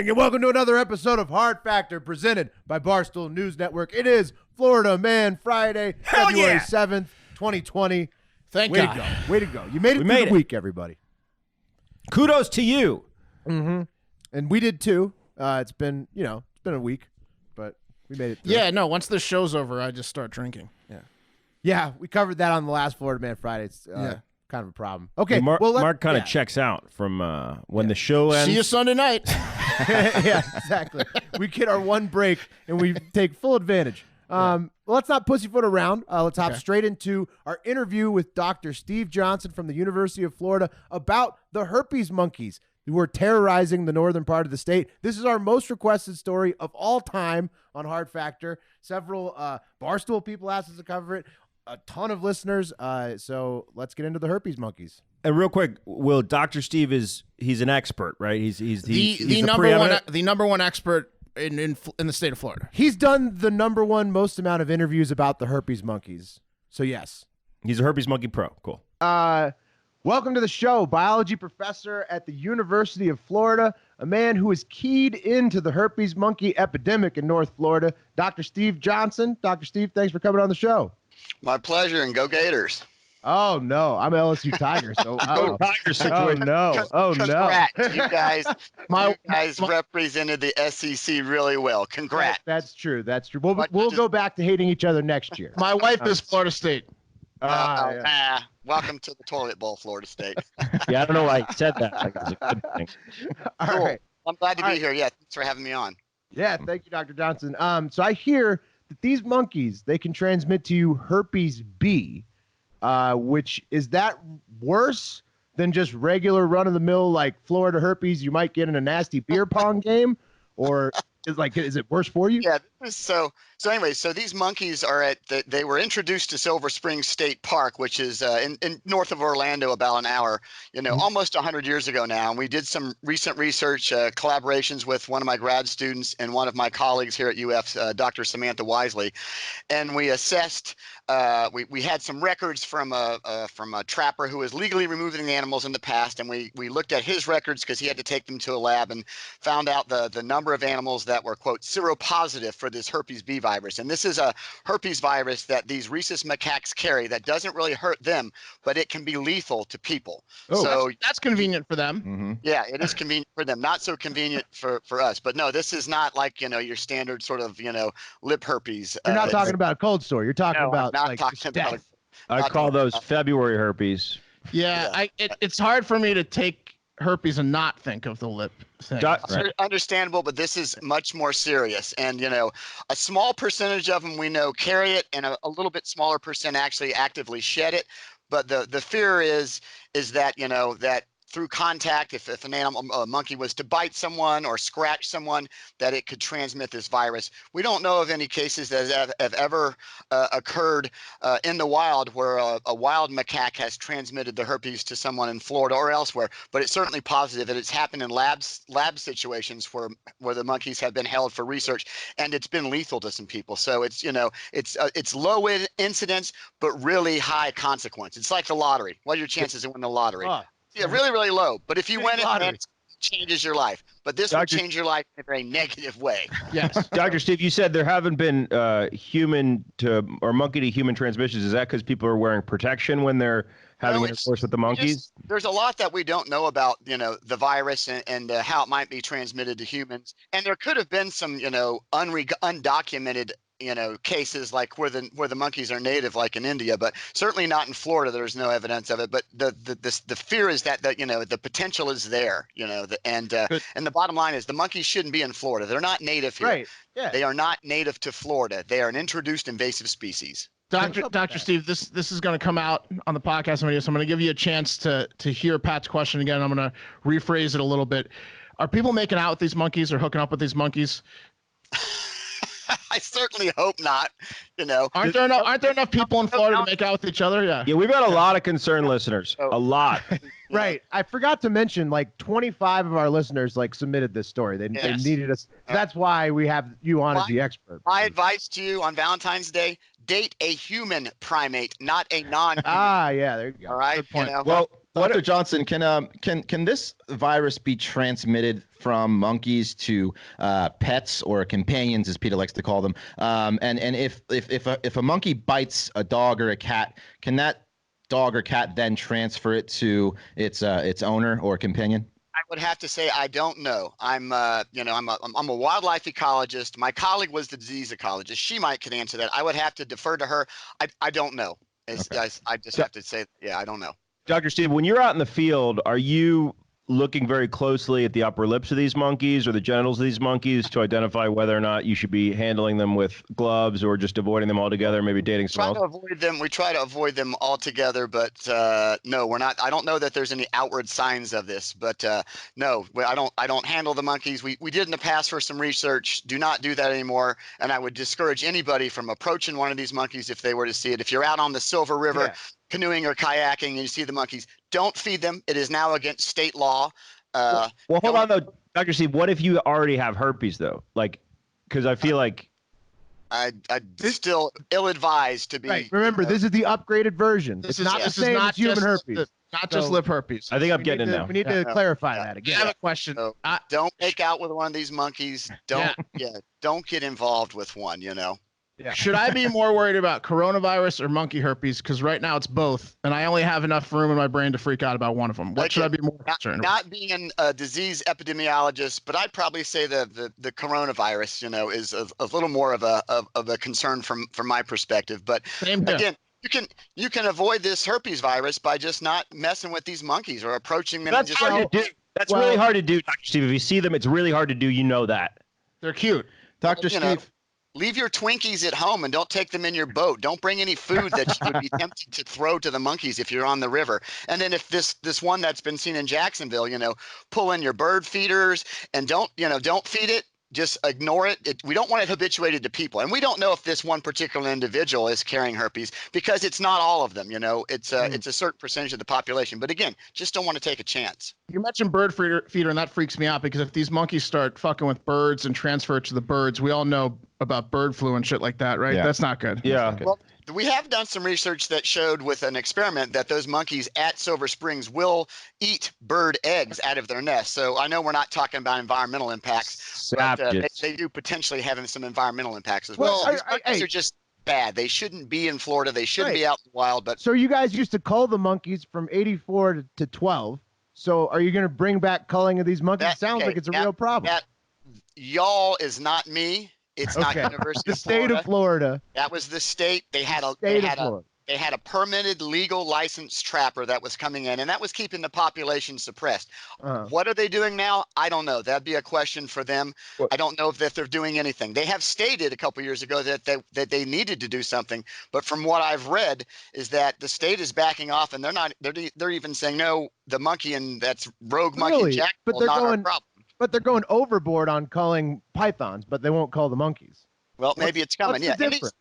morning, and welcome to another episode of Hard Factor presented by Barstool News Network. It is Florida Man Friday, February 7th, 2020. Thank Way God. to go. Way to go. You made it through the week, everybody. Kudos to you. Mm-hmm. And we did too. It's been a week, but we made it through. Yeah, no, once the show's over, I just start drinking. Yeah, we covered that on the last Florida Man Friday. It's kind of a problem. Okay, Yeah, Mark kind of checks out from when the show ends. See you Sunday night. Yeah, exactly. We get our one break, and we take full advantage. Let's not pussyfoot around. Let's hop straight into our interview with Dr. Steve Johnson from the University of Florida about the herpes monkeys who are terrorizing the northern part of the state. This is our most requested story of all time on Hard Factor. Several Barstool people asked us to cover it. A ton of listeners. So let's get into the herpes monkeys. And real quick, Will, Dr. Steve he's an expert, right? He's the number one expert in the state of Florida. He's done the number one most amount of interviews about the herpes monkeys. So yes. He's a herpes monkey pro. Cool. Welcome to the show, biology professor at the University of Florida, a man who is keyed into the herpes monkey epidemic in North Florida, Dr. Steve Johnson. Dr. Steve, thanks for coming on the show. My pleasure, and go Gators. Oh, no. I'm LSU Tiger. So, Go Tigers situation. Oh, no. Congrats. You guys represented the SEC really well. Congrats. That's true. That's true. We'll go back to hating each other next year. My wife is Florida State. Welcome to the toilet bowl, Florida State. Yeah, I don't know why he said that. Like, it's a good thing. All right. I'm glad to be here. Yeah, thanks for having me on. Yeah, thank you, Dr. Johnson. So I hear that these monkeys, they can transmit to you herpes B, which is that worse than just regular run-of-the-mill like Florida herpes you might get in a nasty beer pong game? Or is it worse for you? Yeah, so these monkeys are they were introduced to Silver Spring State Park, which is in north of Orlando, about an hour, almost 100 years ago now. And we did some recent research collaborations with one of my grad students and one of my colleagues here at UF, Dr. Samantha Wisely, and we assessed. We had some records from a trapper who was legally removing the animals in the past, and we looked at his records because he had to take them to a lab and found out the number of animals that were, quote, seropositive for this herpes B virus. And this is a herpes virus that these rhesus macaques carry that doesn't really hurt them, but it can be lethal to people. Oh, so that's convenient for them. Mm-hmm. Yeah, it is convenient for them. Not so convenient for us. But no, this is not like, your standard sort of, lip herpes. You're not talking about a cold sore. You're talking about not talking about. I call those February herpes. Yeah. It's hard for me to take herpes and not think of the lip thing. Understandable, but this is much more serious. And, a small percentage of them we know carry it, and a little bit smaller percent actually actively shed it. But the fear is that, that through contact, if a monkey was to bite someone or scratch someone, that it could transmit this virus. We don't know of any cases that have ever occurred in the wild where a wild macaque has transmitted the herpes to someone in Florida or elsewhere, but it's certainly positive, and it's happened in lab situations where the monkeys have been held for research, and it's been lethal to some people. So it's it's low incidence but really high consequence. It's like the lottery. What are your chances of winning the lottery? Yeah, really, really low. But if you win it changes your life. But this will change your life in a very negative way. Yes. Dr. Steve, you said there haven't been human to or monkey to human transmissions. Is that because people are wearing protection when they're having intercourse with the monkeys? There's a lot that we don't know about, the virus and how it might be transmitted to humans. And there could have been some, undocumented cases like where the monkeys are native, like in India, but certainly not in Florida. There's no evidence of it. But the fear is that the potential is there, and the bottom line is the monkeys shouldn't be in Florida. They're not native here. Right. Yeah. They are not native to Florida. They are an introduced invasive species. Dr. Steve, this is going to come out on the podcast video, so I'm going to give you a chance to hear Pat's question again. I'm going to rephrase it a little bit. Are people making out with these monkeys or hooking up with these monkeys? I certainly hope not. Aren't there enough people in Florida to make out with each other? Yeah. Yeah, we've got a lot of concerned listeners. A lot. Right. I forgot to mention, 25 of our listeners submitted this story. They needed us. That's why we have you on as the expert. My advice to you on Valentine's Day: date a human primate, not a non-human. Yeah, there you go. All right. Good point. Well, Dr. Johnson, can this virus be transmitted from monkeys to pets or companions, as Peter likes to call them? And if a monkey bites a dog or a cat, can that dog or cat then transfer it to its owner or companion? I would have to say I don't know. I'm a wildlife ecologist. My colleague was the disease ecologist. She can answer that. I would have to defer to her. I don't know. I just have to say, yeah, I don't know. Dr. Steve, when you're out in the field, are you looking very closely at the upper lips of these monkeys or the genitals of these monkeys to identify whether or not you should be handling them with gloves or just avoiding them altogether, maybe dating someone else? We try to avoid them altogether, but no, we're not. I don't know that there's any outward signs of this, but no, I don't handle the monkeys. We did in the past for some research. Do not do that anymore, and I would discourage anybody from approaching one of these monkeys if they were to see it. If you're out on the Silver River, canoeing or kayaking and you see the monkeys, don't feed them. It is now against state law. Well, hold on though, Dr. Steve. What if you already have herpes though? Like, because I feel like I'm still ill-advised to be. Right. Remember, this is the upgraded version. It's not the same as human herpes. Not just lip herpes. I think I'm getting it now. We need to clarify that again. I have a question. So don't make out with one of these monkeys. Don't get involved with one. Yeah. Should I be more worried about coronavirus or monkey herpes? Because right now it's both, and I only have enough room in my brain to freak out about one of them. What should I be more concerned about? Not being a disease epidemiologist, but I'd probably say the coronavirus, is a little more of a concern from my perspective. But again, you can avoid this herpes virus by just not messing with these monkeys or approaching them. That's hard to do. That's really hard to do, Dr. Steve. If you see them, it's really hard to do. You know that. They're cute. Dr. Steve. Leave your Twinkies at home and don't take them in your boat. Don't bring any food that you would be tempted to throw to the monkeys if you're on the river. And then if this one that's been seen in Jacksonville, pull in your bird feeders and don't feed it. Just ignore it. We don't want it habituated to people. And we don't know if this one particular individual is carrying herpes because it's not all of them. It's a certain percentage of the population. But again, just don't want to take a chance. You mentioned bird feeder, and that freaks me out because if these monkeys start fucking with birds and transfer it to the birds, we all know about bird flu and shit like that, right? Yeah. That's not good. Yeah. Well, we have done some research that showed with an experiment that those monkeys at Silver Springs will eat bird eggs out of their nest. So I know we're not talking about environmental impacts, but they do potentially have some environmental impacts as well. These monkeys are just bad. They shouldn't be in Florida. They shouldn't be out in the wild. But so you guys used to cull the monkeys from 84 to 12. So are you going to bring back culling of these monkeys? Sounds like it's a real problem. Y'all is not me. It's not University the state of Florida. That was the state. They had a permitted legal licensed trapper that was coming in, and that was keeping the population suppressed. What are they doing now? I don't know. That'd be a question for them. I don't know if they're doing anything. They have stated a couple years ago that they needed to do something, but from what I've read is that the state is backing off, and they're even saying no. The monkey and that's rogue monkey Jack. But they're not our problem. But they're going overboard on culling pythons, but they won't cull the monkeys. Well, maybe it's coming. What's the difference?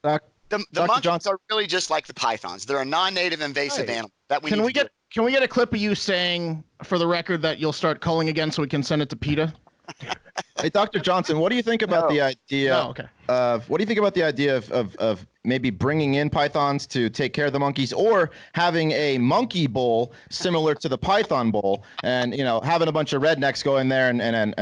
The monkeys are really just like the pythons. They're a non-native invasive animal that we Can we get a clip of you saying, for the record, that you'll start culling again so we can send it to PETA? Hey, Dr. Johnson, what do you think about the idea of what do you think about the idea of maybe bringing in pythons to take care of the monkeys, or having a monkey bowl similar to the python bowl, and having a bunch of rednecks go in there and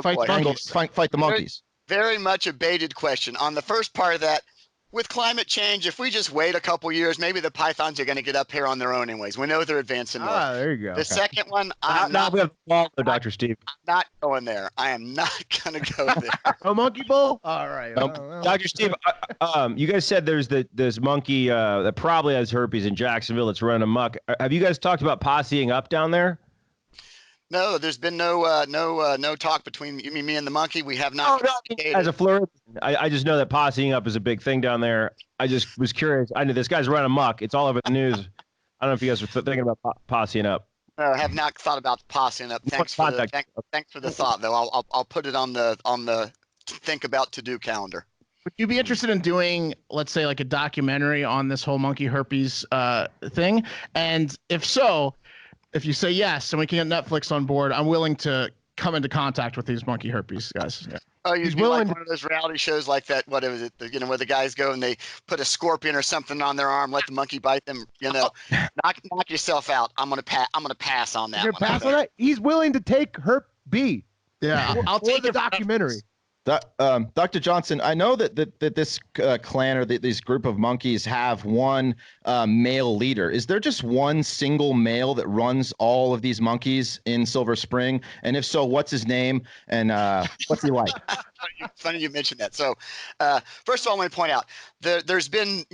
fight the monkeys? Very much a baited question. On the first part of that, with climate change, if we just wait a couple years, maybe the pythons are going to get up here on their own anyways. We know they're advancing north. There you go. The second one, Dr. Steve. I'm not going there. I am not going to go there. A monkey bowl? All right. Dr. Steve, you guys said there's this monkey that probably has herpes in Jacksonville. It's running amok. Have you guys talked about posseing up down there? No, there's been no talk between me and the monkey. We have not. As a Floridian, I just know that posseing up is a big thing down there. I just was curious. I know this guy's running amok. It's all over the news. I don't know if you guys are thinking about posseing up. I have not thought about posseing up. Thanks for the thought, though. I'll put it on the think about to do calendar. Would you be interested in doing, let's say, like a documentary on this whole monkey herpes thing? And if so, if you say yes, and we can get Netflix on board, I'm willing to come into contact with these monkey herpes guys. Yeah. Oh, you'd He's be willing like to- one of those reality shows like that. What is it? Where the guys go and they put a scorpion or something on their arm, let the monkey bite them. Knock yourself out. I'm gonna pass on that You're one. gonna pass on that? He's willing to take Herp B. Yeah, I'll for take the it for documentary. Dr. Johnson, I know that this clan or this group of monkeys have one male leader. Is there just one single male that runs all of these monkeys in Silver Spring? And if so, what's his name and what's he like? Funny you mentioned that. So, first of all, I want to point out there's been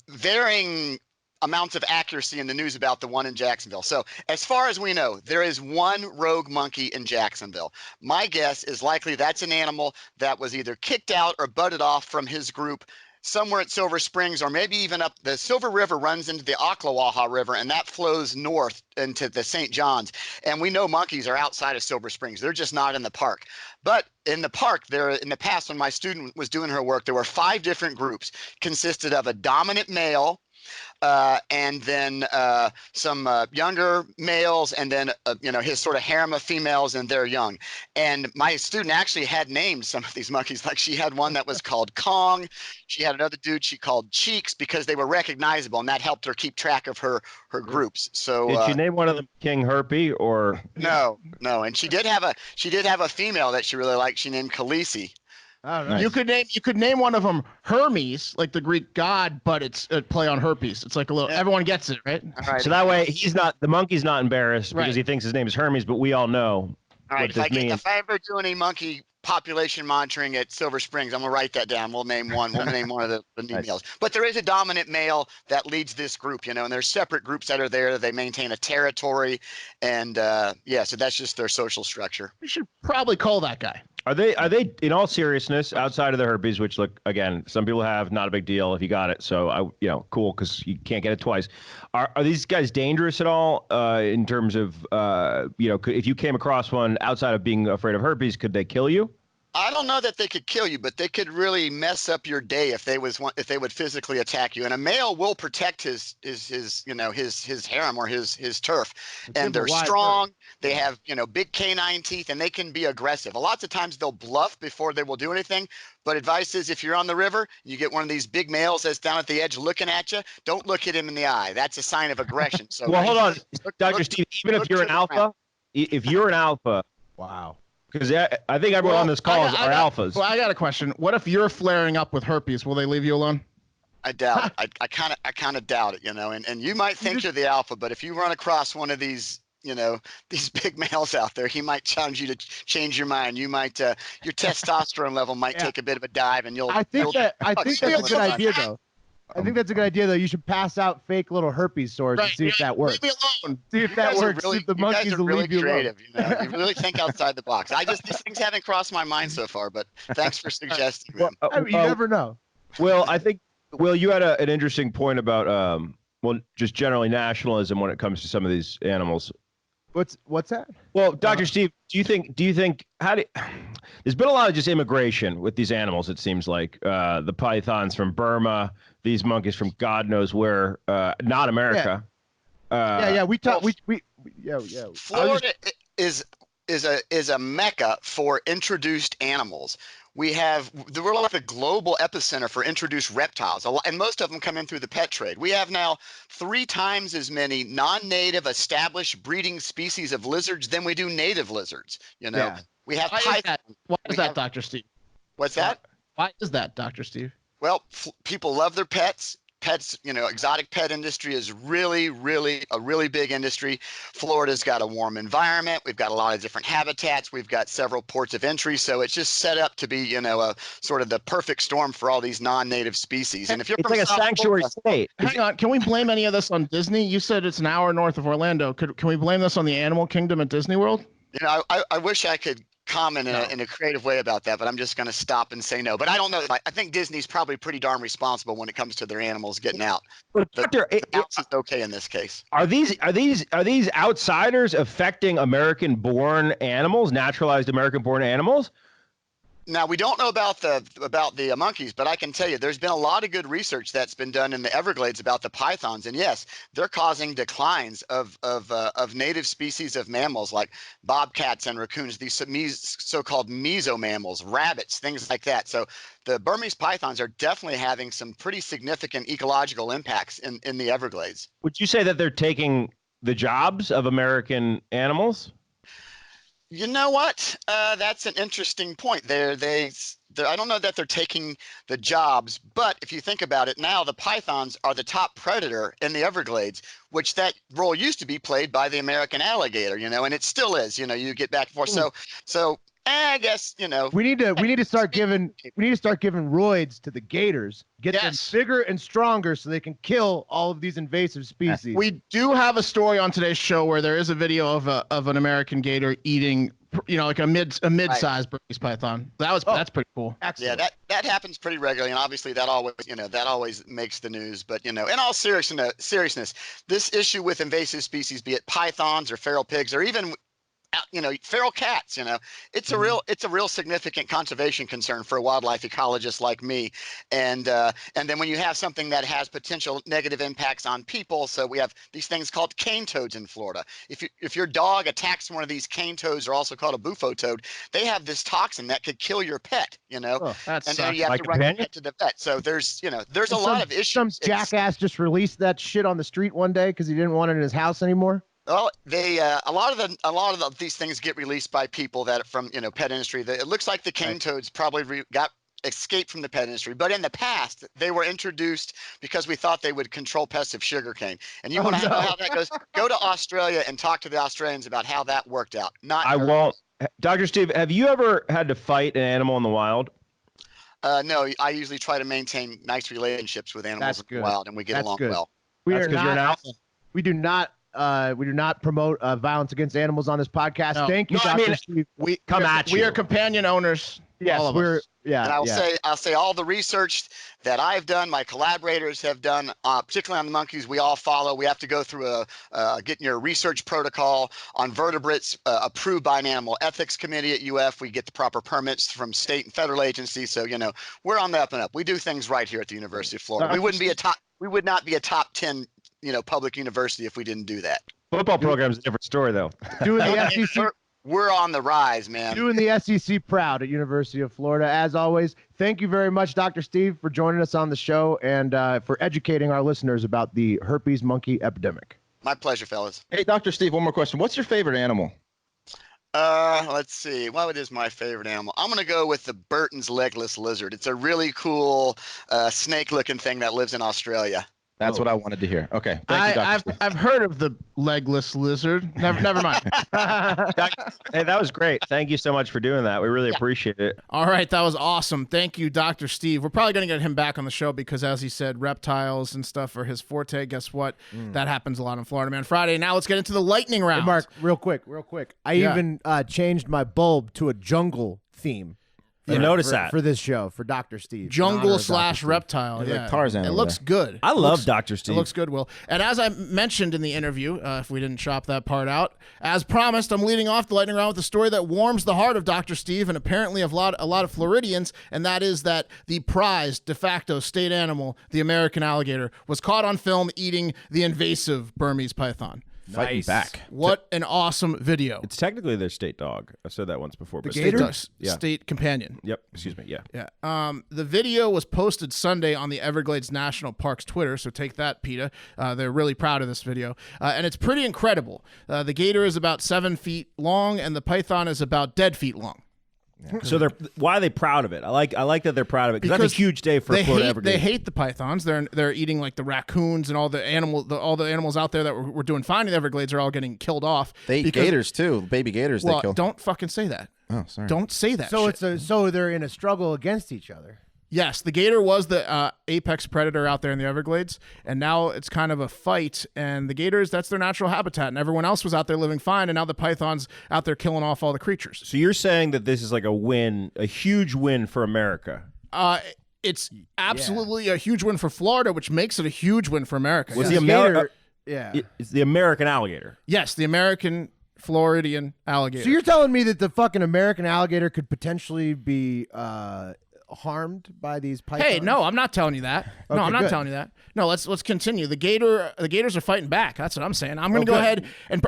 varying amounts of accuracy in the news about the one in Jacksonville. So as far as we know, there is one rogue monkey in Jacksonville. My guess is likely that's an animal that was either kicked out or butted off from his group somewhere at Silver Springs, or maybe even up the Silver River runs into the Ocklawaha River, and that flows north into the St. John's. And we know monkeys are outside of Silver Springs. They're just not in the park. But in the park, there in the past, when my student was doing her work, there were 5 different groups, consisted of a dominant male, and then some younger males, and then his sort of harem of females, and they're young. And my student actually had named some of these monkeys. Like she had one that was called Kong. She had another dude she called Cheeks, because they were recognizable, and that helped her keep track of her groups. So did she name one of them King Herpes or? No. And she did have a female that she really liked. She named Khaleesi. Oh, nice. You could name one of them Hermes, like the Greek god, but it's a play on herpes. It's like a little. Everyone gets it, right? All right. So that way the monkey's not embarrassed Right. because he thinks his name is Hermes, but we all know All right, what this means. if I ever do any monkey population monitoring at Silver Springs, I'm gonna write that down. We'll name one. We'll name one of the new males. But there is a dominant male that leads this group, and there's separate groups that are there. They maintain a territory, and so that's just their social structure. We should probably call that guy. Are they in all seriousness, outside of the herpes, which look, again, some people have, not a big deal if you got it. So cool, because you can't get it twice. Are these guys dangerous at all in terms of if you came across one outside of being afraid of herpes, could they kill you? I don't know that they could kill you, but they could really mess up your day if they would physically attack you. And a male will protect his harem or his turf. And they're strong. They have big canine teeth, and they can be aggressive. Lots of times they'll bluff before they will do anything. But advice is, if you're on the river, you get one of these big males that's down at the edge looking at you, don't look at him in the eye. That's a sign of aggression. So well, hold on, Dr. Steve. Even if you're an alpha, Wow. Because I think everyone on this call are alphas. Well, I got a question. What if you're flaring up with herpes? Will they leave you alone? I doubt it. I kind of doubt it, and you might think you're the alpha, but if you run across one of these, these big males out there, he might challenge you to change your mind. You might, your testosterone level might take a bit of a dive, and I think that's a good idea, though. I think that's a good idea, though. You should pass out fake little herpes sores and see if that works. Leave me alone. See if that works. See if the monkeys will leave you creative, alone. You really think outside the box. These things haven't crossed my mind so far, but thanks for suggesting them. You never know. Well, I think, you had an interesting point about, just generally nationalism when it comes to some of these animals. What's that? Well, Dr. Steve, do you think there's been a lot of just immigration with these animals, it seems like, the pythons from Burma, these monkeys from God knows where, not America. We talk. Florida is a mecca for introduced animals. We're like the global epicenter for introduced reptiles, and most of them come in through the pet trade. We have now 3 times as many non-native established breeding species of lizards than we do native lizards. We have pythons. Why is that, Dr. Steve? What's that? Why is that, Dr. Steve? Well, people love their pets. Pets, exotic pet industry is really, really a really big industry. Florida's got a warm environment. We've got a lot of different habitats. We've got several ports of entry. So it's just set up to be, a sort of the perfect storm for all these non-native species. And if you're it's like a sanctuary state. Hang on, can we blame any of this on Disney? You said it's an hour north of Orlando. Can we blame this on the animal kingdom at Disney World? I wish I could comment in a creative way about that, but I'm just going to stop and say no. But I don't know. I think Disney's probably pretty darn responsible when it comes to their animals getting out. But Doctor, it's okay in this case. Are these outsiders affecting American-born animals, naturalized American-born animals? Now we don't know about the monkeys, but I can tell you there's been a lot of good research that's been done in the Everglades about the pythons, and yes, they're causing declines of native species of mammals like bobcats and raccoons, these so-called mesomammals, rabbits, things like that. So the Burmese pythons are definitely having some pretty significant ecological impacts in the Everglades. Would you say that they're taking the jobs of American animals? You know what? That's an interesting point. I don't know that they're taking the jobs, but if you think about it now, the pythons are the top predator in the Everglades, which that role used to be played by the American alligator, and it still is. You get back and forth. So I guess we need to start giving roids to the gators, get them bigger and stronger so they can kill all of these invasive species. We do have a story on today's show where there is a video of an American gator eating, like a mid-sized Burmese python. That's pretty cool. Excellent. Yeah, that happens pretty regularly, and obviously that always makes the news. But in all seriousness, this issue with invasive species, be it pythons or feral pigs or even feral cats, it's a real significant conservation concern for a wildlife ecologist like me. And then when you have something that has potential negative impacts on people, so we have these things called cane toads in Florida. If your dog attacks one of these cane toads, or also called a bufo toad, they have this toxin that could kill your pet, and then you have to run your pet to the vet. So there's a lot of issues. Some jackass just released that shit on the street one day because he didn't want it in his house anymore. Well, a lot of these things get released by people that from pet industry. It looks like the cane toads probably got escaped from the pet industry, but in the past they were introduced because we thought they would control pests of sugarcane. And you want to know how that goes? Go to Australia and talk to the Australians about how that worked out. I won't. Dr. Steve, have you ever had to fight an animal in the wild? No, I usually try to maintain nice relationships with animals in the wild, and we get along well. That's because you're an alpha. We do not promote violence against animals on this podcast. No. Thank you, Dr. Steve. We are companion owners. Yes, all of us. And I'll say all the research that I've done, my collaborators have done, particularly on the monkeys, we all follow. We have to go through getting your research protocol on vertebrates approved by an animal ethics committee at UF. We get the proper permits from state and federal agencies. So, we're on the up and up. We do things right here at the University of Florida. We would not be a top 10 public university if we didn't do that. Football program's a different story, though. Doing the SEC, we're on the rise, man. Doing the SEC proud at University of Florida. As always, thank you very much, Dr. Steve, for joining us on the show and for educating our listeners about the herpes monkey epidemic. My pleasure, fellas. Hey, Dr. Steve, one more question. What's your favorite animal? Let's see. What is my favorite animal? I'm going to go with the Burton's legless lizard. It's a really cool snake-looking thing that lives in Australia. That's what I wanted to hear. Okay. Thank you, Dr. Steve. I've heard of the legless lizard. Never mind. Hey, that was great. Thank you so much for doing that. We really appreciate it. All right, that was awesome. Thank you, Dr. Steve. We're probably going to get him back on the show because, as he said, reptiles and stuff are his forte. Guess what? That happens a lot on Florida Man Friday. Now let's get into the lightning round. Hey, Mark, real quick. I even changed my bulb to a jungle theme. You notice that for this show for Dr. Steve. Jungle/reptile. Like Tarzan. It looks good. I love Dr. Steve. It looks good, Will. And as I mentioned in the interview, if we didn't chop that part out, as promised, I'm leading off the lightning round with a story that warms the heart of Dr. Steve and apparently of a lot of Floridians, and that is that the prized de facto state animal, the American alligator, was caught on film eating the invasive Burmese python. Fighting back. What an awesome video. It's technically their state dog. I've said that once before. The but gator? State companion. Yep. Excuse me. Yeah. Yeah. The video was posted Sunday on the Everglades National Park's Twitter, so take that, PETA. They're really proud of this video. And it's pretty incredible. The gator is about 7 feet long, and the python is about dead feet long. Yeah. So why are they proud of it? I like that they're proud of it because that's a huge day for Florida Everglades. They hate the pythons. They're eating like the raccoons and all the animals out there that we're doing fine in the Everglades are all getting killed off. They eat gators too, baby gators. Well, they kill. Don't fucking say that. Oh, sorry. Don't say that. So shit. so they're in a struggle against each other. Yes, the gator was the apex predator out there in the Everglades, and now it's kind of a fight, and the gators, that's their natural habitat, and everyone else was out there living fine, and now the python's out there killing off all the creatures. So you're saying that this is like a win, a huge win for America? It's absolutely a huge win for Florida, which makes it a huge win for America. Was the the gator? Yeah, it's the American alligator. Yes, the American Floridian alligator. So you're telling me that the fucking American alligator could potentially be harmed by these pythons? Hey, no, I'm not telling you that. No, Okay, I'm not good. telling you that. No, let's continue. The Gators are fighting back. That's what I'm saying. I'm going to go ahead and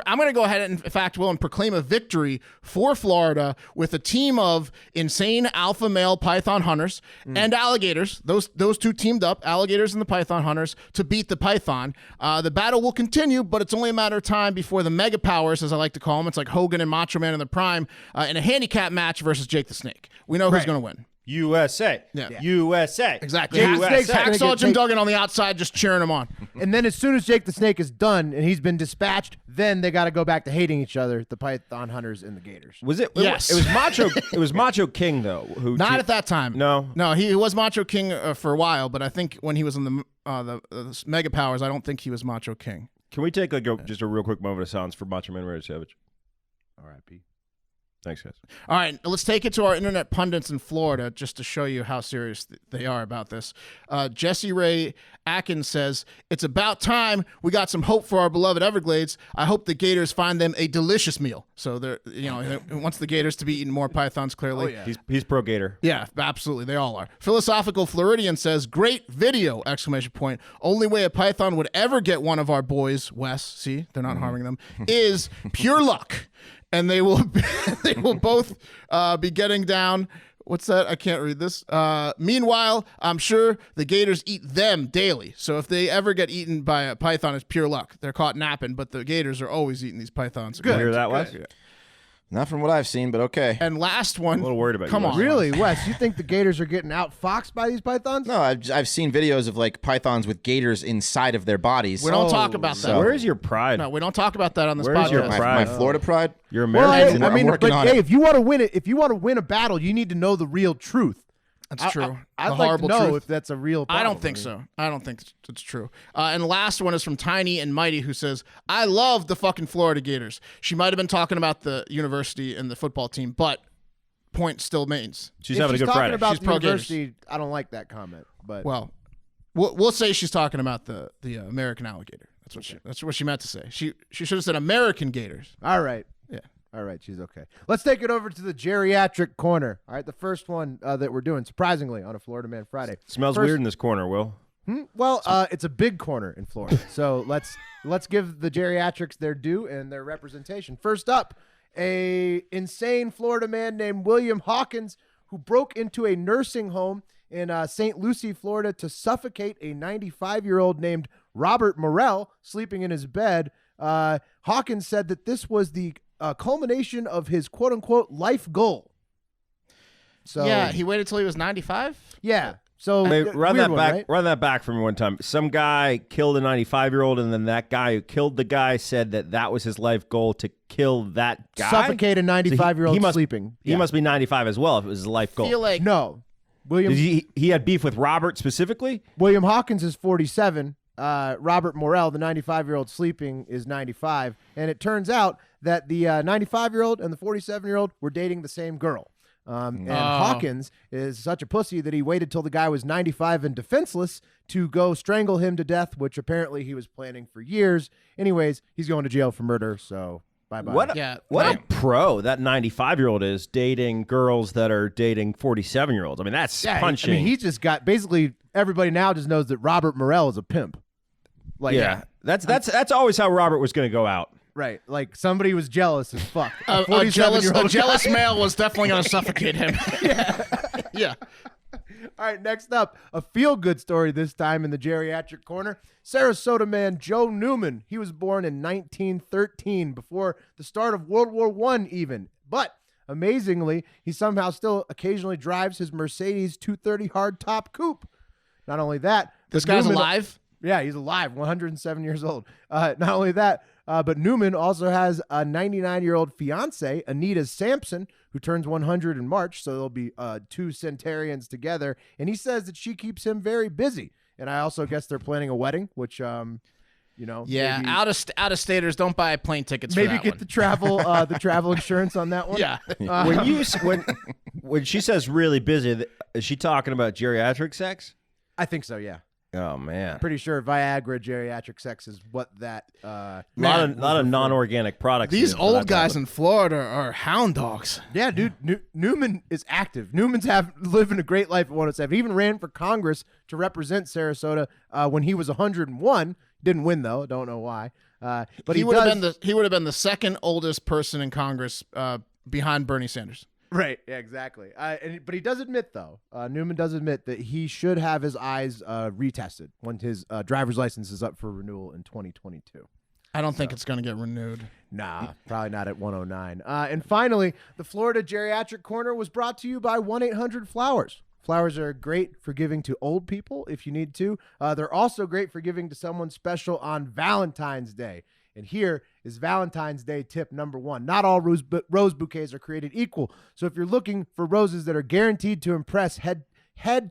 in fact, Will, and proclaim a victory for Florida with a team of insane alpha male python hunters and alligators. Those two teamed up, alligators and the python hunters, to beat the python. The battle will continue, but it's only a matter of time before the mega powers, as I like to call them. It's like Hogan and Macho Man in the prime in a handicap match versus Jake the Snake. We know who's going to win. USA. Yeah. USA. Exactly. Jake the Snake's gonna Hacksaw get Jim taken- Duggan on the outside just cheering him on. And then as soon as Jake the Snake is done and he's been dispatched, then they got to go back to hating each other, the python hunters and the gators. Was it? Yes. It was Macho. It was Macho King though. Who Not at that time. No. No, he was Macho King for a while, but I think when he was in the Mega Powers, I don't think he was Macho King. Can we take just a real quick moment of silence for Macho Man Randy Savage? R.I.P. Thanks, guys. All right, let's take it to our internet pundits in Florida just to show you how serious they are about this. Jesse Ray Atkins says, "It's about time we got some hope for our beloved Everglades. I hope the Gators find them a delicious meal." So they're, he wants the Gators to be eating more pythons, clearly. Oh, yeah. He's pro Gator. Yeah, absolutely. They all are. Philosophical Floridian says, "Great video!" ! Only way a python would ever get one of our boys, Wes, see, they're not harming them, is pure luck. And they will both be getting down. What's that? I can't read this. Meanwhile, I'm sure the Gators eat them daily. So if they ever get eaten by a python, it's pure luck. They're caught napping, but the Gators are always eating these pythons. You hear that, Wes? Not from what I've seen, but okay. And last one. A little worried about you, Come Wes. on. Really, Wes? You think the gators are getting outfoxed by these pythons? No, I've seen videos of like pythons with gators inside of their bodies. We don't talk about that. so- Where is your pride? No, we don't talk about that on this Where's podcast. your my, pride? my Florida pride. You're Well, American. I'm working on hey, it. if you want to win it, if you want to win a battle, you need to know the real truth. That's true. I'd The like to horrible know truth. if that's a real I problem. don't think so. I don't think it's true. And the last one is from Tiny and Mighty, who says, "I love the fucking Florida Gators." She might have been talking about the university and the football team, but point still remains. She's If having a she's good talking Friday. about She's the pro Gators. university, I don't like that comment. But Well, we'll say she's talking about the American alligator. That's what she meant to say. She should have said American Gators. all right. Yeah. All right, she's okay. Let's take it over to the geriatric corner. All right, the first one that we're doing, surprisingly, on a Florida Man Friday. Smells First- weird in this corner, Will. Well, it's a big corner in Florida, so let's give the geriatrics their due and their representation. First up, a insane Florida man named William Hawkins, who broke into a nursing home in St. Lucie, Florida, to suffocate a 95-year-old named Robert Morell sleeping in his bed. Hawkins said that this was the culmination of his quote-unquote life goal. So Yeah, he waited till he was 95. yeah. So Wait, run weird that one, back. right? Run that back for me one time. Some guy killed a 95-year-old, and then that guy who killed the guy said that was his life goal, to kill that guy. Suffocate a 95-year-old he must- sleeping. He must be 95 as well if it was his life goal. Feel like No. William He had beef with Robert specifically. William Hawkins is 47. Robert Morell, the 95-year-old sleeping, is 95. And it turns out that the 95-year-old and the 47-year-old were dating the same girl. And Hawkins is such a pussy that he waited till the guy was 95 and defenseless to go strangle him to death, which apparently he was planning for years. Anyways, he's going to jail for murder, so bye-bye. What Yeah. a pro that 95-year-old is, dating girls that are dating 47-year-olds. I mean, that's punching. I mean, he's just got, basically, everybody now just knows that Robert Morell is a pimp. Like, yeah, that's always how Robert was going to go out. Right, like somebody was jealous as fuck. a 47-year-old jealous guy. male was definitely going to suffocate him. Yeah. All right, next up, a feel-good story this time in the geriatric corner. Sarasota man Joe Newman. He was born in 1913, before the start of World War I even. But amazingly, he somehow still occasionally drives his Mercedes 230 hardtop coupe. Not only that, This but guy's Newman- alive. Yeah, he's alive, 107 years old. Not only that, but Newman also has a 99-year-old fiance, Anita Sampson, who turns 100 in March. So there'll be two centenarians together. And he says that she keeps him very busy. And I also guess they're planning a wedding, which, Yeah, maybe, out of staters don't buy plane tickets. For maybe that get one. the travel insurance on that one. Yeah. When she says really busy, is she talking about geriatric sex? I think so. Yeah. Oh man. Pretty sure Viagra geriatric sex is what that. A lot of non-organic products. These for old that guys type in Florida are hound dogs. Yeah, dude. Newman is active. Newman's living a great life at 107. He even ran for Congress to represent Sarasota when he was 101. Didn't win though. Don't know why. But he would have been the second oldest person in Congress behind Bernie Sanders. Right, yeah, exactly. But he does admit, though, Newman does admit that he should have his eyes retested when his driver's license is up for renewal in 2022. I don't think it's going to get renewed. Nah, probably not at 109. And finally, the Florida Geriatric Corner was brought to you by 1-800-Flowers. Flowers are great for giving to old people if you need to. They're also great for giving to someone special on Valentine's Day. And here is Valentine's Day tip number 1. Not all rose bouquets are created equal. So if you're looking for roses that are guaranteed to impress, head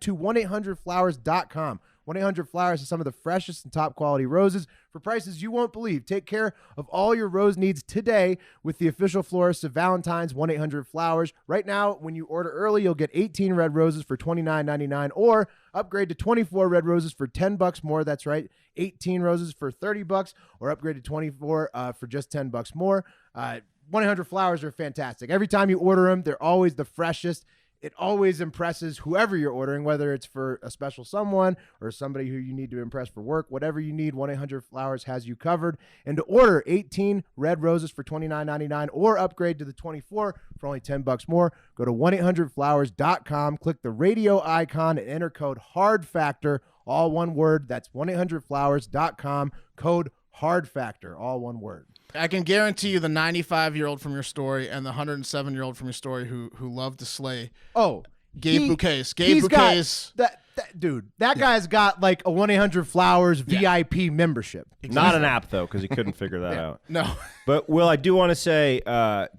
to 1-800-Flowers.com. 1-800-Flowers is some of the freshest and top quality roses for prices you won't believe. Take care of all your rose needs today with the official florist of Valentine's, 1-800-Flowers. Right now, when you order early, you'll get 18 red roses for $29.99 or upgrade to 24 red roses for $10 more. That's right, 18 roses for $30 or upgrade to 24 for just $10 more. 1-800-Flowers are fantastic. Every time you order them, they're always the freshest. It always impresses whoever you're ordering, whether it's for a special someone or somebody who you need to impress for work. Whatever you need, 1-800-Flowers has you covered. And to order 18 red roses for $29.99 or upgrade to the 24 for only $10 more, go to 1-800-Flowers.com, click the radio icon, and enter code HARDFACTOR, all one word. That's 1-800-Flowers.com, code HARDFACTOR, all one word. I can guarantee you the 95-year-old from your story and the 107-year-old from your story who loved to slay. Oh, gave bouquets. That guy's got like a 1-800-Flowers VIP membership. Not an app though, because he couldn't figure that out. No. But Will, I do want to say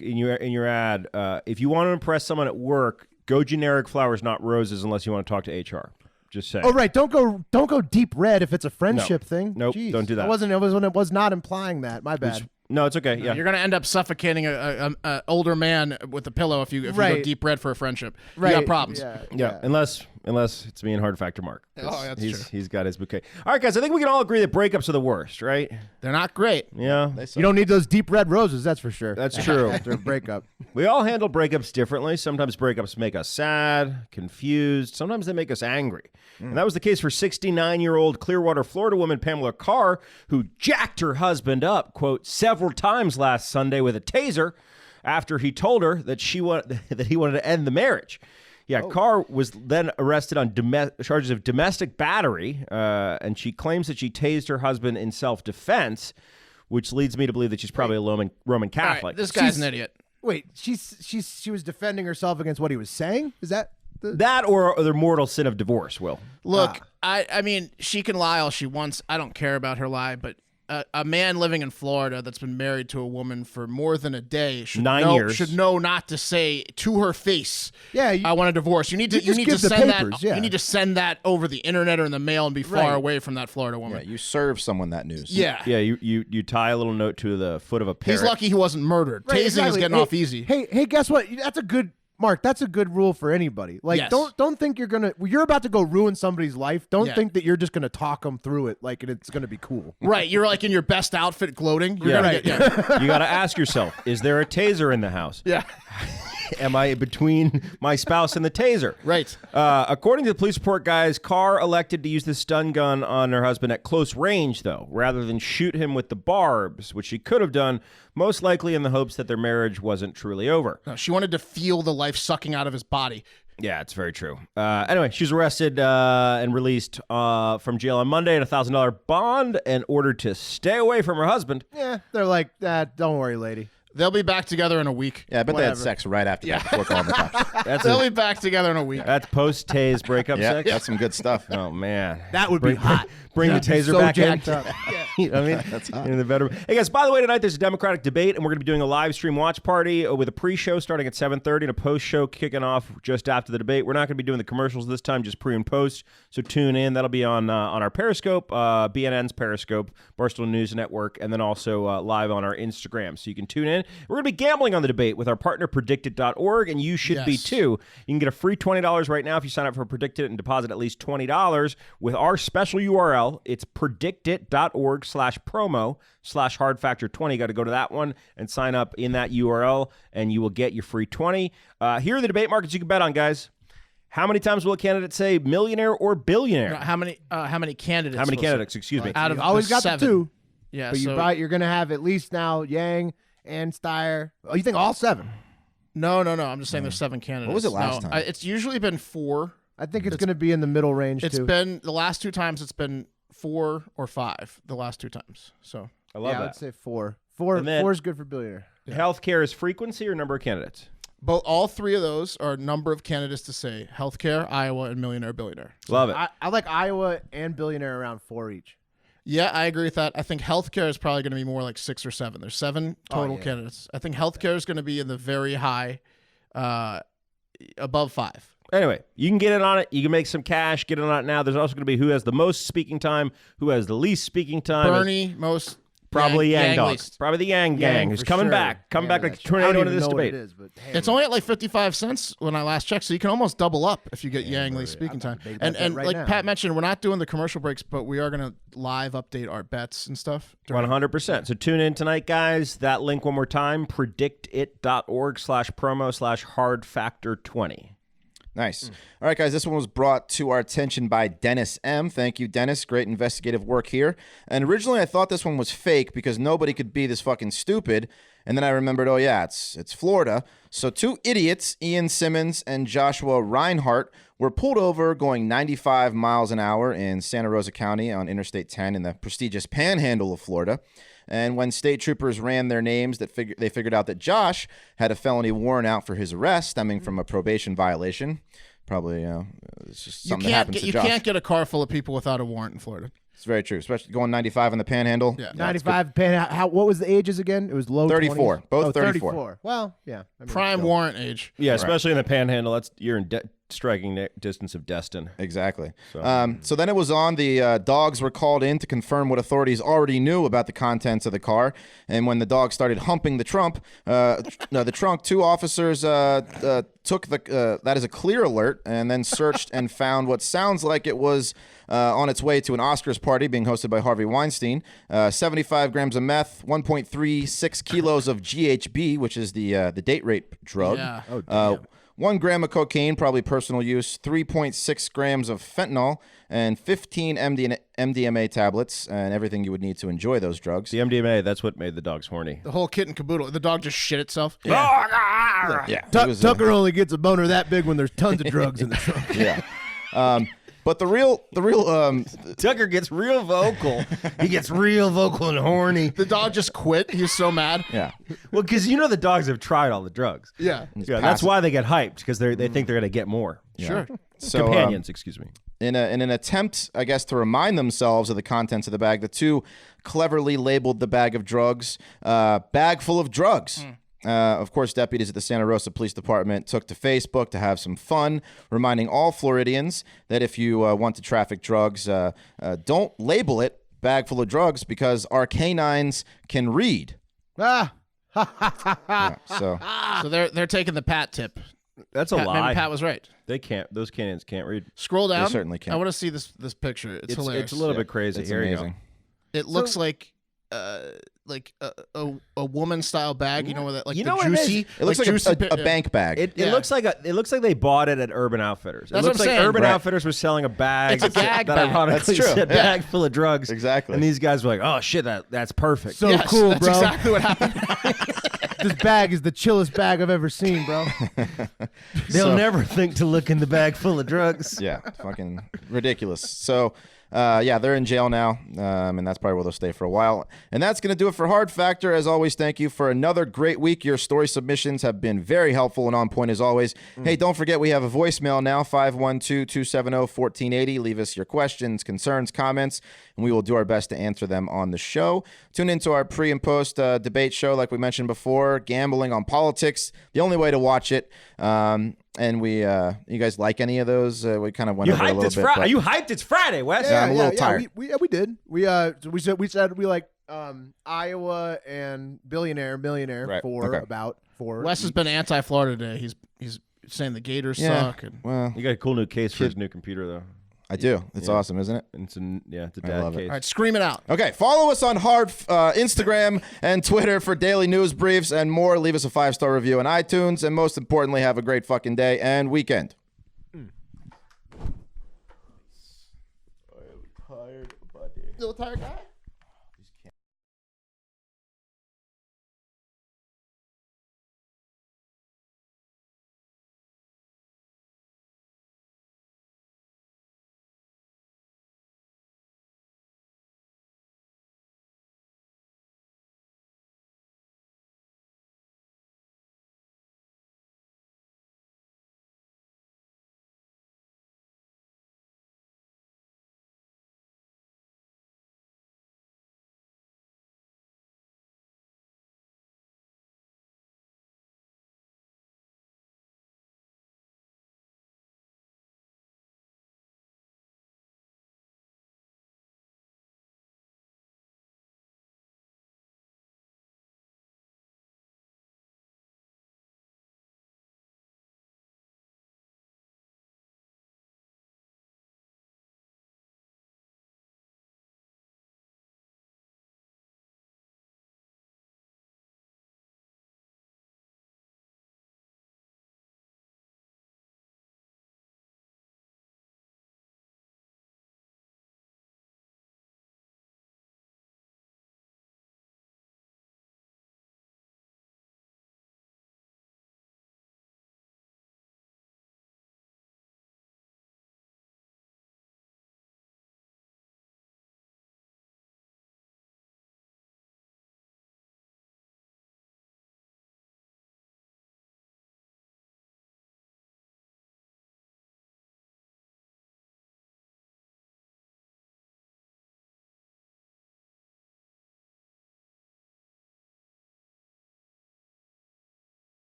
in your ad, if you want to impress someone at work, go generic flowers, not roses, unless you want to talk to HR. Just saying. Oh right, don't go deep red if it's a friendship thing. Nope, Jeez. don't do that. It was not implying that. My bad. No, it's okay. Yeah, You're going to end up suffocating a older man with a pillow if you go deep red for a friendship. Right. You got problems. Yeah. Unless it's me and Hard Factor Mark. Oh, that's true. He's got his bouquet. All right, guys. I think we can all agree that breakups are the worst, right? They're not great. Yeah. You don't need those deep red roses. That's for sure. That's true. After a breakup. We all handle breakups differently. Sometimes breakups make us sad, confused. Sometimes they make us angry. And that was the case for 69-year-old Clearwater, Florida woman Pamela Carr, who jacked her husband up, quote, several times last Sunday with a taser after he told her that he wanted to end the marriage. Yeah, Carr was then arrested on charges of domestic battery, and she claims that she tased her husband in self-defense, which leads me to believe that she's probably a Roman Catholic. Right, this guy's an idiot. Wait, she was defending herself against what he was saying? Is that that or the mortal sin of divorce, Will? Look, I mean, she can lie all she wants. I don't care about her lie, but a man living in Florida that's been married to a woman for more than a day should 9 years should know not to say to her face, "Yeah, I want a divorce." You need to send papers, that. You need to send that over the internet or in the mail and be far away from that Florida woman. Yeah, you serve someone that news. Yeah, yeah. You tie a little note to the foot of a parrot. He's lucky he wasn't murdered. Right, Tasing is getting off easy. Hey, guess what? That's a good. Mark, that's a good rule for anybody. Like, Yes. don't think you're about to go ruin somebody's life. Don't think that you're just gonna talk them through it like it's gonna be cool. Right, you're like in your best outfit, gloating. You're Yeah. gonna You got to ask yourself: is there a taser in the house? Yeah. Am I between my spouse and the taser? Right. According to the police report, guys, Carr elected to use the stun gun on her husband at close range, though, rather than shoot him with the barbs, which she could have done, most likely in the hopes that their marriage wasn't truly over. No, she wanted to feel the life sucking out of his body. Yeah, it's very true. Anyway, she was arrested and released from jail on Monday at a $1,000 bond and ordered to stay away from her husband. Yeah, they're like, don't worry, lady. They'll be back together in a week. Yeah, but they had sex right after that before calling the cops. They'll be back together in a week. That's post-tase breakup Yeah, sex? that's some good stuff. Oh, man. That would be hot. Bring the taser back in. jacked up. Yeah. You know what I mean? That's hot. In the bedroom. Hey guys, by the way, tonight there's a Democratic debate, and we're going to be doing a live stream watch party with a pre-show starting at 7:30 and a post-show kicking off just after the debate. We're not going to be doing the commercials this time, just pre and post. So tune in. That'll be on our Periscope, BNN's Periscope, Barstool News Network, and then also live on our Instagram. So you can tune in. We're going to be gambling on the debate with our partner Predictit.org, and you should be too. You can get a free $20 right now if you sign up for Predictit and deposit at least $20 with our special URL. It's predictit.org/promo/hardfactor20. Got to go to that one and sign up in that URL, and you will get your free 20. Here are the debate markets you can bet on, guys. How many times will a candidate say millionaire or billionaire? No, how many candidates? How many candidates? Excuse me. Out of You always the got 7. the 2. Yeah, But so you're going to have at least now Yang and Steyer. Oh, you think all 7? no. I'm just saying there's 7 candidates. What was it last time? It's usually been 4. I think it's going to be in the middle range, It's too. been the last 2 times. It's been 4 or 5. The last 2 times. So I love I would that. say 4. 4 And then- is good for billionaire. Healthcare is frequency or number of candidates? all 3 of those are number of candidates to say healthcare, Iowa, and millionaire, billionaire. Love it. I like Iowa and billionaire around 4 each. Yeah, I agree with that. I think healthcare is probably going to be more like 6 or 7. There's 7 total candidates. I think healthcare is going to be in the very high, above 5. Anyway, you can get in on it. You can make some cash. Get in on it now. There's also going to be who has the most speaking time, who has the least speaking time. Bernie, most. Probably Yang Dog. least. Probably the Yang Gang, who's for coming sure. back. Coming back like a that's true. I don't tornado into even this know what debate. it is, but It's only at like 55 cents when I last checked, so you can almost double up if you get Yang Lee speaking time. debating And about that right like now. Pat mentioned, we're not doing the commercial breaks, but we are going to live update our bets and stuff. 100%. So tune in tonight, guys. That link one more time, predictit.org/promo/hardfactor20. Nice. All right, guys, this one was brought to our attention by Dennis M. Thank you, Dennis. Great investigative work here. And originally I thought this one was fake because nobody could be this fucking stupid. And then I remembered, oh, yeah, it's Florida. So 2 idiots, Ian Simmons and Joshua Reinhart, were pulled over going 95 miles an hour in Santa Rosa County on Interstate 10 in the prestigious Panhandle of Florida. And when state troopers ran their names, they figured out that Josh had a felony warrant out for his arrest stemming from a probation violation. Probably, it's just something that happens to You Josh. can't get a car full of people without a warrant in Florida. It's very true, especially going 95 on the Panhandle. Yeah. 95. What was the ages again? It was low 34. 20s? Both Oh, 34. Well, yeah. I mean, Prime still. warrant age. Yeah, especially in the Panhandle. You're in striking distance of Destin. Exactly. So then it was on. The dogs were called in to confirm what authorities already knew about the contents of the car. And when the dog started humping the trunk, 2 officers took that as a clear alert and then searched and found what sounds like it was on its way to an Oscars party being hosted by Harvey Weinstein. 75 grams of meth, 1.36 kilos of GHB, which is the date rape drug. Yeah. 1 gram of cocaine, probably personal use, 3.6 grams of fentanyl, and 15 MDMA tablets, and everything you would need to enjoy those drugs. The MDMA, that's what made the dogs horny. The whole kit and caboodle. The dog just shit itself. Yeah. Tucker only gets a boner that big when there's tons of drugs in the trunk. Yeah. But the real Tucker gets real vocal. He gets real vocal and horny. The dog just quit. He was so mad. yeah. Well, because the dogs have tried all the drugs. Yeah. Yeah, that's why they get hyped, because they think they're going to get more. Sure. So Companions, excuse me. in an attempt, I guess, to remind themselves of the contents of the bag, the 2 cleverly labeled the bag of drugs "bag full of drugs." Of course, deputies at the Santa Rosa Police Department took to Facebook to have some fun, reminding all Floridians that if you want to traffic drugs, don't label it "bag full of drugs" because our canines can read. Ah. So So they're taking the Pat tip. That's a lie. Maybe Pat was right. They can't. Those cannons can't read. Scroll down. certainly can. I want to see this picture. It's hilarious. It's a little bit crazy. it's Here amazing. you go. It looks like a woman style bag. You know, with like You the know what it is? juicy. It looks like juicy a bank bag. It Yeah. looks like they bought it at Urban Outfitters. That's it looks what I'm like saying. Urban Right. Outfitters was selling a bag. It's a gag that bag. ironically That's true. said Yeah. bag full of drugs. Exactly. And these guys were like, "Oh shit, that's perfect." So Yes, cool, that's bro. exactly what happened. This bag is the chillest bag I've ever seen, bro. They'll never think to look in the bag full of drugs. Yeah, fucking ridiculous. So Yeah, they're in jail now, and that's probably where they'll stay for a while. And that's going to do it for Hard Factor. As always, thank you for another great week. Your story submissions have been very helpful and on point as always. Hey, don't forget we have a voicemail now, 512-270-1480. Leave us your questions, concerns, comments, and we will do our best to answer them on the show. Tune into our pre and post debate show, like we mentioned before, gambling on politics, the only way to watch it. And we, you guys like any of those? We kind of went over a little bit. Are you hyped? It's Friday, Wes. I'm a little tired. We did. We said we like Iowa and millionaire for about 4. Wes has been anti-Florida today. He's saying the Gators suck. And Well, You got a cool new case for his new computer, though. I do. It's awesome, isn't it? It's a I dad love it. case. all right, scream it out. Okay, follow us on Instagram and Twitter for daily news briefs and more. Leave us a 5-star review on iTunes, and most importantly, have a great fucking day and weekend. Little tired guy.